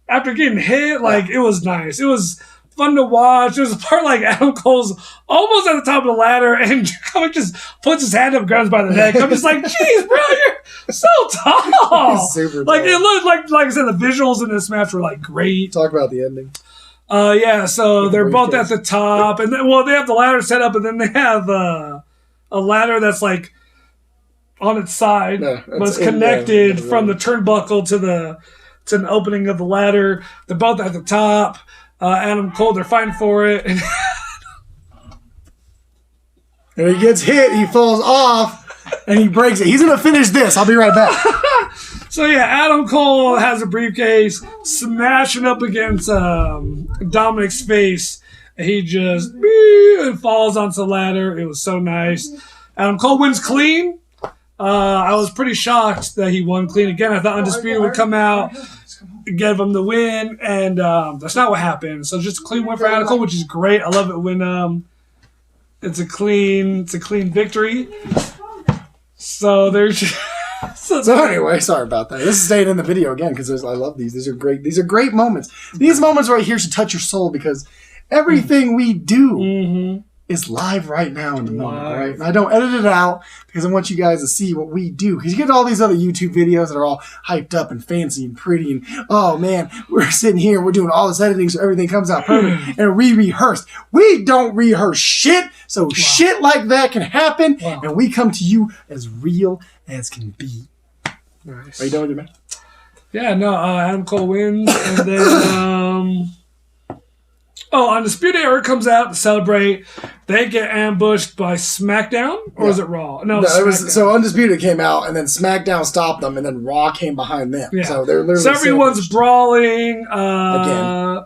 after getting hit. Like, it was nice. It was fun to watch. There was a part like Adam Cole's almost at the top of the ladder and Comic just puts his hand up, grabs by the neck. I'm just like, jeez, bro, you're so tall. He's super like tall. it looked like I said, the visuals in this match were like great. Talk about the ending. Yeah, so they're both at the top, and then they have the ladder set up, and then they have a ladder that's like on its side, but it's connected from the turnbuckle to the opening of the ladder. They're both at the top. Adam Cole, they're fighting for it, and he gets hit. He falls off, and he breaks it. He's gonna finish this. I'll be right back. So yeah, Adam Cole has a briefcase, smashing up against Dominic's face. He just and falls onto the ladder. It was so nice. Adam Cole wins clean. I was pretty shocked that he won clean again. I thought Undisputed would come out, give him the win, and that's not what happened. So just a clean win for Adam Cole, which is great. I love it when it's a clean victory. So there's. So anyway, sorry about that. This is staying in the video again because I love these. These are great. These are great moments. These moments right here should touch your soul because everything we do is live right now in the moment, right? And I don't edit it out because I want you guys to see what we do. Because you get all these other YouTube videos that are all hyped up and fancy and pretty and, oh man, we're sitting here and we're doing all this editing so everything comes out perfect and we rehearsed. We don't rehearse shit, so shit like that can happen and we come to you as real as can be. Nice. Are you done with your match? Yeah, no, Adam Cole wins, and then Undisputed Era comes out to celebrate. They get ambushed by SmackDown, or was it Raw? No, it was. So Undisputed came out, and then SmackDown stopped them, and then Raw came behind them. Yeah. So they're literally. So everyone's brawling. Again.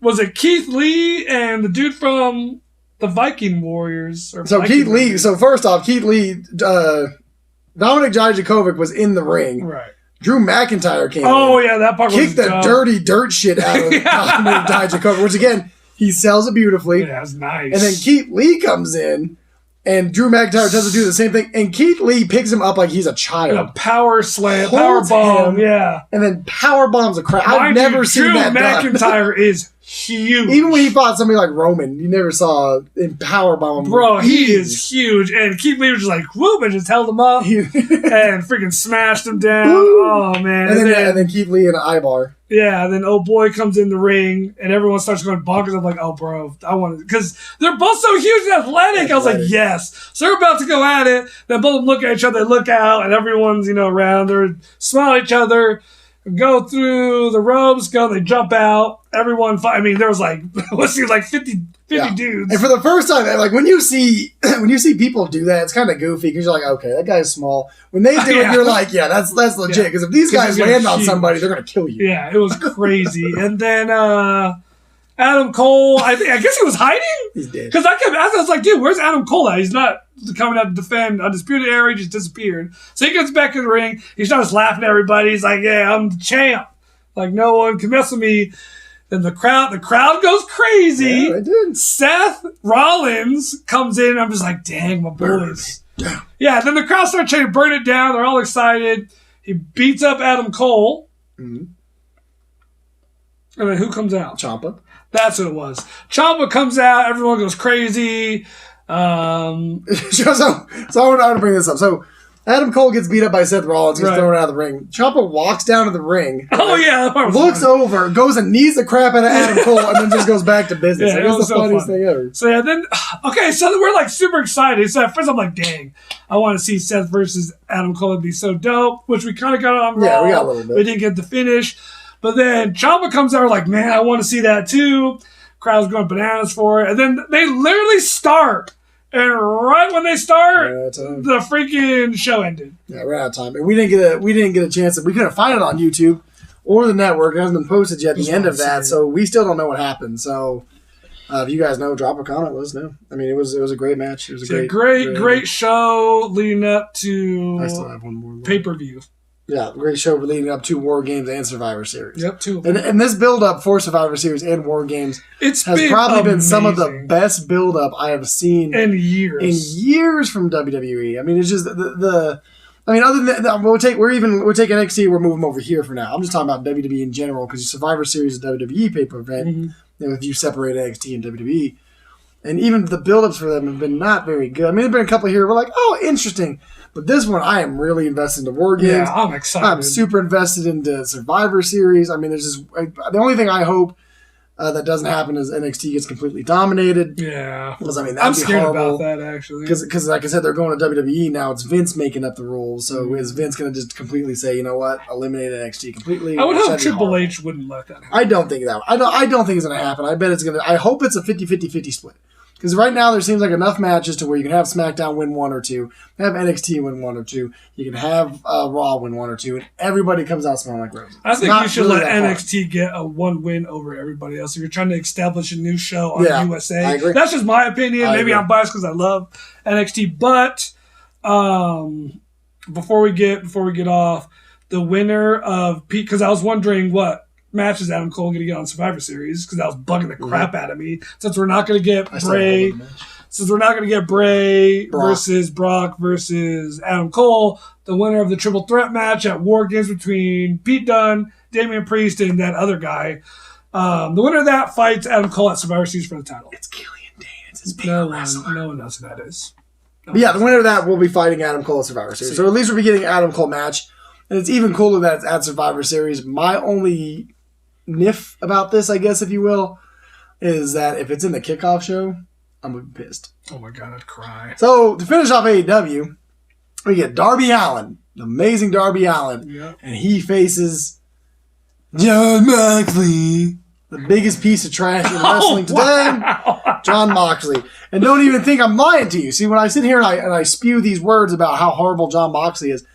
Was it Keith Lee and the dude from the Viking Warriors? Keith Lee. So first off, Keith Lee, Dominic Dijakovic was in the ring. Right. Drew McIntyre came in. Oh, yeah, that part kicked the dirty dirt shit out of Dominic Dijakovic, which again, he sells it beautifully. Yeah, that's nice. And then Keith Lee comes in, and Drew McIntyre doesn't do the same thing. And Keith Lee picks him up like he's a child. A power slam, power bomb, yeah. And then power bombs a crowd. I've never seen that done. Drew McIntyre is huge. Even when he fought somebody like Roman, you never saw him power bomb him. Bro, he is huge. And Keith Lee was just like, whoop, and just held him up and freaking smashed him down. Oh, man. And then Keith Lee in an Ibar. Yeah, then old boy comes in the ring, and everyone starts going bonkers. I'm like, oh, bro, I want to, because they're both so huge and athletic. I was like, yes. So they're about to go at it. Then both look at each other, look out, and everyone's, around. They're smiling at each other, go through the ropes, they jump out. Everyone, there was like, let's see, like 50 dudes. And for the first time, like when you see people do that, it's kind of goofy because you're like, okay, that guy's small. When they do it, you're like, yeah, that's legit. Because if these guys land on somebody, they're gonna kill you. Yeah, it was crazy. And then Adam Cole, I guess he was hiding. He's dead. Because I was like, dude, where's Adam Cole at? He's not coming out to defend Undisputed Era. He just disappeared. So he gets back in the ring. He starts laughing at everybody. He's like, yeah, I'm the champ. Like no one can mess with me. Then the crowd goes crazy. Yeah, they did. Seth Rollins comes in. I'm just like, dang, my boys. Yeah, then the crowd starts trying to burn it down. They're all excited. He beats up Adam Cole. Mm-hmm. And then who comes out? Ciampa. That's what it was. Ciampa comes out. Everyone goes crazy. So I want to bring this up. So Adam Cole gets beat up by Seth Rollins. He's thrown out of the ring. Ciampa walks down to the ring. Oh, yeah. That part was looks funny. over, goes and knees the crap out of Adam Cole, and then just goes back to business. Yeah, it was the funniest thing ever. So, yeah, then, okay, so we're like super excited. So at first I'm like, dang, I want to see Seth versus Adam Cole. It'd be so dope, which we kind of got on Raw. Yeah, we got a little bit. We didn't get the finish. But then Ciampa comes out, we're like, man, I want to see that too. Crowd's going bananas for it. And then they literally start. And right when they start, the freaking show ended. Yeah, right out of time. And we didn't get a chance. We couldn't find it on YouTube or the network. It hasn't been posted yet at the end of that, so we still don't know what happened. So if you guys know, drop a comment. Let us know. I mean, it was a great match. It was a great show leading up to I still have one more pay-per-view. Yeah, great show leading up to War Games and Survivor Series. Yep, two. And this build-up for Survivor Series and War Games has probably been some of the best build-up I have seen in years from WWE. I mean, it's just I mean, other than that, we'll take NXT. We're moving over here for now. I'm just talking about WWE in general because Survivor Series is a WWE pay-per event. Mm-hmm. If you separate NXT and WWE, and even the build-ups for them have been not very good. I mean, there've been a couple here. We're like, oh, interesting. But this one, I am really invested into War Games. Yeah, I'm excited. I'm super invested into Survivor Series. I mean, there's just the only thing I hope that doesn't happen is NXT gets completely dominated. Yeah, because I mean I'm that'd be scared horrible. about that actually. Because like I said, they're going to WWE now. It's Vince making up the rules. So is Vince going to just completely say, you know what, eliminate NXT completely? I would hope Triple H wouldn't let that happen. I don't think that. I don't think it's going to happen. I bet it's going to. I hope it's a 50-50 split. Because right now there seems like enough matches to where you can have SmackDown win one or two, have NXT win one or two, you can have Raw win one or two, and everybody comes out smelling like roses. I think you should let NXT get a one win over everybody else. If you're trying to establish a new show on USA, I agree. That's just my opinion. Maybe I'm biased because I love NXT, but before we get off, the winner of Pete, because I was wondering what match is Adam Cole going to get on Survivor Series because that was bugging the crap out of me. Since we're not going to get Bray, versus Brock versus Adam Cole, the winner of the triple threat match at War Games between Pete Dunne, Damian Priest, and that other guy. The winner of that fights Adam Cole at Survivor Series for the title. It's Killian Dane. It's his favorite wrestler. No one knows who that is. But yeah, the winner of that will be fighting Adam Cole at Survivor Series. So at least we'll be getting an Adam Cole match. And it's even cooler that it's at Survivor Series. My only niff about this, I guess, if you will, is that if it's in the kickoff show, I'm going to be pissed. Oh my God, I'd cry. So to finish off AEW, we get Darby Allin, the amazing Darby Allin, and he faces Jon Moxley, the biggest piece of trash in wrestling today, Jon Moxley. And don't even think I'm lying to you. See, when I sit here and I spew these words about how horrible Jon Moxley is,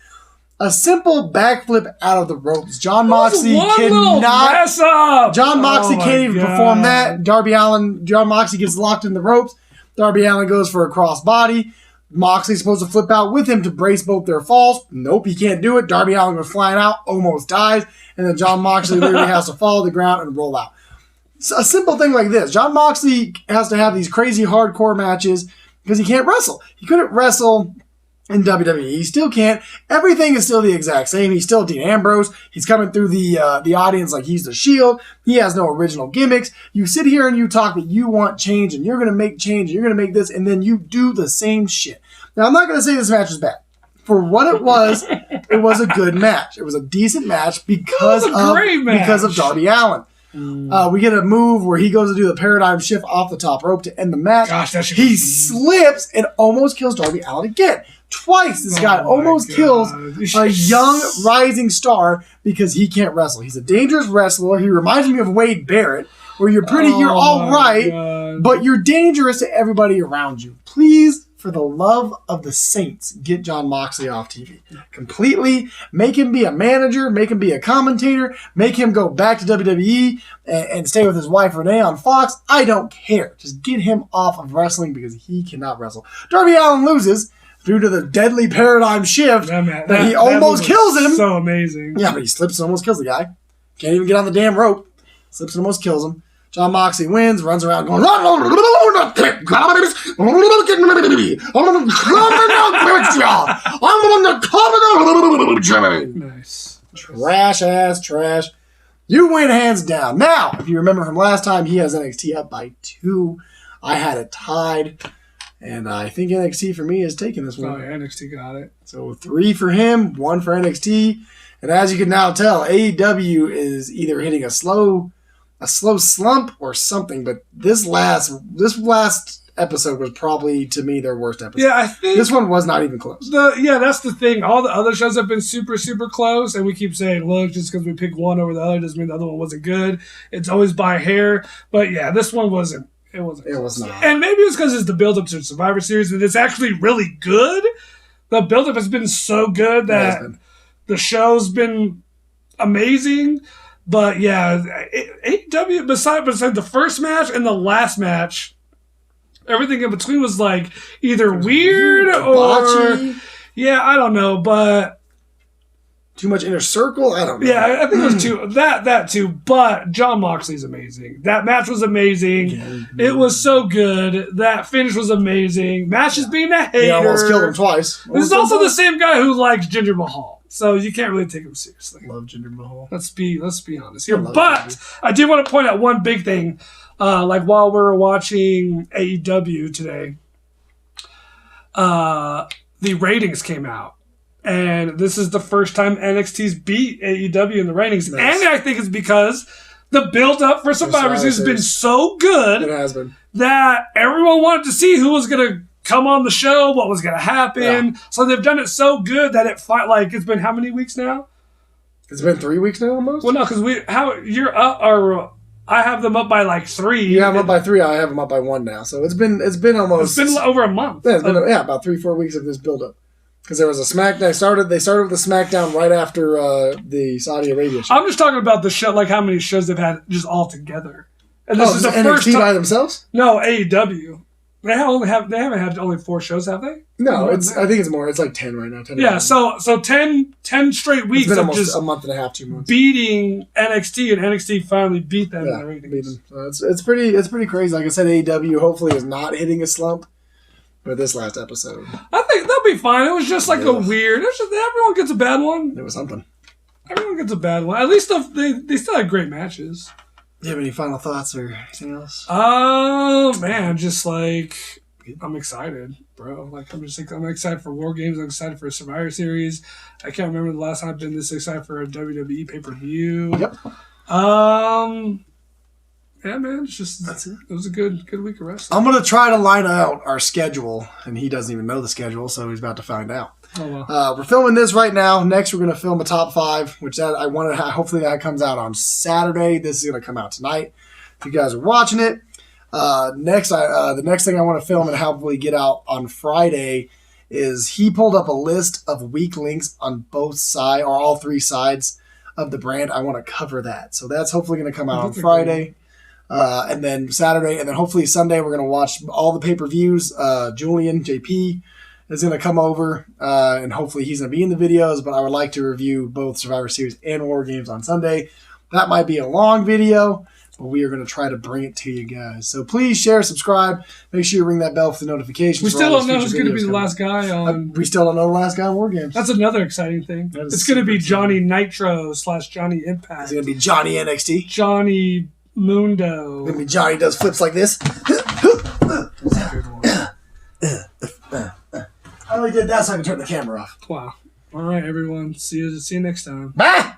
a simple backflip out of the ropes. Jon Moxley cannot. Jon Moxley can't even perform that. Jon Moxley gets locked in the ropes. Darby Allin goes for a crossbody. Moxley's supposed to flip out with him to brace both their falls. Nope, he can't do it. Darby Allin goes flying out, almost dies, and then Jon Moxley literally has to fall to the ground and roll out. It's a simple thing like this. Jon Moxley has to have these crazy hardcore matches because he can't wrestle. He couldn't wrestle in WWE. He still can't. Everything is still the exact same. He's still Dean Ambrose. He's coming through the audience like he's the Shield. He has no original gimmicks. You sit here and you talk that you want change and you're going to make change and you're going to make this, and then you do the same shit. Now, I'm not going to say this match was bad. For what it was a good match. It was a decent match because of Darby Allin. We get a move where he goes to do the paradigm shift off the top rope to end the match. He slips and almost kills Darby Allin again. Twice this guy almost kills a young rising star because he can't wrestle. He's a dangerous wrestler. He reminds me of Wade Barrett, where you're all right, but you're dangerous to everybody around you. Please, for the love of the saints, get Jon Moxley off TV. Completely. Make him be a manager. Make him be a commentator. Make him go back to WWE and stay with his wife Renee on Fox. I don't care. Just get him off of wrestling because he cannot wrestle. Darby Allin loses due to the deadly paradigm shift that he almost kills him. So amazing. Yeah, but he slips and almost kills the guy. Can't even get on the damn rope. Slips and almost kills him. John Moxley wins, runs around going, Nice. Trash. You win hands down. Now, if you remember from last time, he has NXT up by 2. I had it tied. And I think NXT for me is taking this one. Oh, yeah, NXT got it. So 3 for him, 1 for NXT. And as you can now tell, AEW is either hitting a slow slump or something. But this last episode was probably, to me, their worst episode. Yeah, I think this one was not even close. That's the thing. All the other shows have been super, super close, and we keep saying, look, just because we pick one over the other doesn't mean the other one wasn't good. It's always by a hair. But yeah, this one wasn't. It wasn't. It was not. And maybe it's because it's the build-up to Survivor Series, and it's actually really good. The build-up has been so good that the show's been amazing. But yeah, AEW, besides the first match and the last match, everything in between was like either weird or yeah, I don't know, but too much Inner Circle. I don't know. Yeah, I think it was that too. But John Moxley's amazing. That match was amazing. Yeah. It was so good. That finish was amazing. Match is being a hater. He almost killed him twice. This is also the same guy who likes Jinder Mahal, so you can't really take him seriously. Love Jinder Mahal. Let's be honest here. But I did want to point out one big thing. Like while we were watching AEW today, the ratings came out. And this is the first time NXT's beat AEW in the ratings. Nice. And I think it's because the build-up for Survivor Series has been so good. It has been. That everyone wanted to see who was going to come on the show, what was going to happen. Yeah. So they've done it so good that it's been how many weeks now? It's been 3 weeks now almost? Well, no, because I have them up by like 3. You have them up by 3. I have them up by 1 now. So it's been almost... It's been over a month. Yeah, it's been about 3-4 weeks of this build-up. Because there was a SmackDown. They started with the SmackDown right after the Saudi Arabia show. I'm just talking about the show, like how many shows they've had just all together. And this is the NXT first time by themselves? No, AEW. They haven't had only 4 shows, have they? No, I think it's more. It's like 10 right now. 10 yeah, so 10 straight weeks of just a month and a half, 2 months. Beating NXT, and NXT finally beat them in the ratings. So it's pretty crazy. Like I said, AEW hopefully is not hitting a slump. For this last episode, I think they'll be fine. It was just like a weird. Everyone gets a bad one. It was something. Everyone gets a bad one. At least they still had great matches. Do you have any final thoughts or anything else? Oh man, just like I'm excited, bro. Like I'm excited for War Games. I'm excited for a Survivor Series. I can't remember the last time I've been this excited for a WWE pay-per-view. Yep. Yeah, man, that's it. It was a good week of wrestling. I'm gonna try to line out our schedule, and he doesn't even know the schedule, so he's about to find out. Oh, wow. We're filming this right now. Next, we're gonna film a top 5, which hopefully that comes out on Saturday. This is gonna come out tonight. If you guys are watching it, the next thing I want to film and hopefully get out on Friday is he pulled up a list of weak links on both sides or all 3 sides of the brand. I want to cover that, so that's hopefully gonna come out on Friday. And then Saturday, and then hopefully Sunday, we're going to watch all the pay-per-views. Julian, JP, is going to come over, and hopefully he's going to be in the videos, but I would like to review both Survivor Series and War Games on Sunday. That might be a long video, but we are going to try to bring it to you guys. So please share, subscribe. Make sure you ring that bell for the notifications. We still don't know who's going to be the last guy on... we still don't know the last guy on War Games. That's another exciting thing. It's going to be Johnny Nitro / Johnny Impact. It's going to be Johnny NXT. Johnny... Mundo. Maybe Johnny does flips like this. I only did that so I can turn the camera off. Wow. All right, everyone. See you next time. Bye.